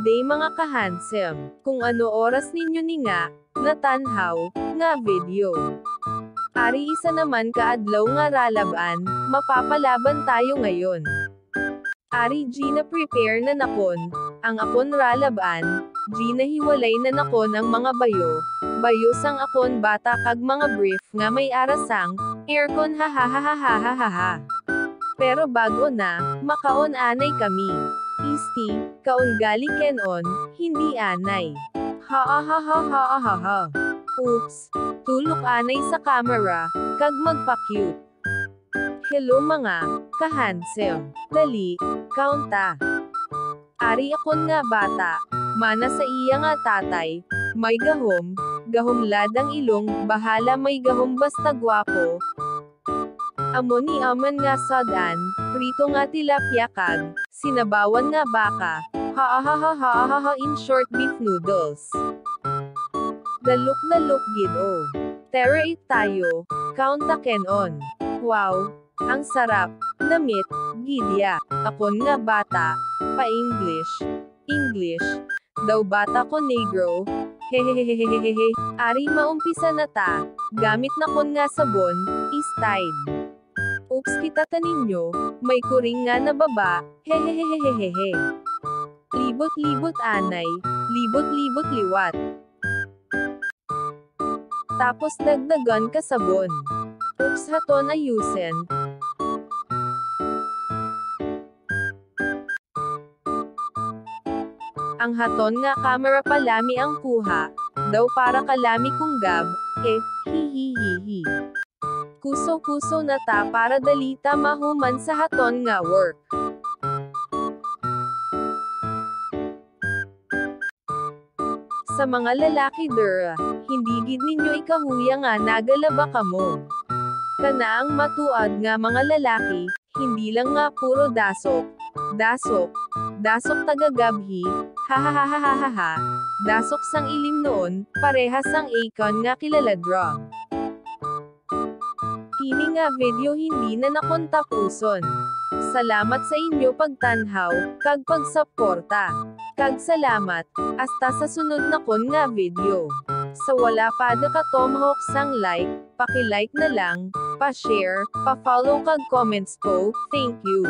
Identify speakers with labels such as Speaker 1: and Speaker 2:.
Speaker 1: day mga kahandsem, kung ano oras ninyo ni nga, natanhaw, nga video. Ari isa naman kaadlaw nga ralaban, mapapalaban tayo ngayon. Ari G na prepare na nakon, ang akon ralaban, G na hiwalay na nakon ang mga bayo sang akon bata kag mga brief nga may arasang, aircon ha. Pero bago na, makaon anay kami. Isti, kaon gali kenon, hindi anay. Ha. Oops, tulok anay sa camera, kag magpa-cute. Hello mga kahandsem, dali, kaunta. Ari akon nga bata, mana sa iya nga tatay, may gahom ladang ilong, bahala may gahom basta gwapo. Amo ni aman nga sadan, prito nga tilapia kag, sinabawan nga baka, ha in short beef noodles. Dalok gid o. Tara it tayo, kaunta kenon. Wow, ang sarap, namit, gidya. Akon nga bata, English, daw bata ko negro, hehehehehehe. Ari maumpisa na ta, gamit na kon nga sabon, is Tide. Oops kita taninyo, may kuring nga na baba, hehehehehehe. Libot anay, libot liwat. Tapos dagdagan ka sabon. Oops haton ayusen. Ang haton nga camera palami ang kuha, daw para kalami kung gab, hihihihi. Kuso na ta para dalita mahuman sa haton nga work. Sa mga lalaki hindi gid ninyo ikahuya nga nagalaba kamo. Kana ang matuad nga mga lalaki, hindi lang nga puro dasok tagagabhi, ha, dasok sang ilim noon, parehas sang icon nga kilala draw. Kini nga video hindi na nakon tapuson. Salamat sa inyo pagtanhaw, kag pagsuporta. Kag salamat, hasta sa sunod na kon nga video. Sa wala pa ka tomahawk sang like, paki-like na lang, pa-share, pa-follow kag comments po, thank you.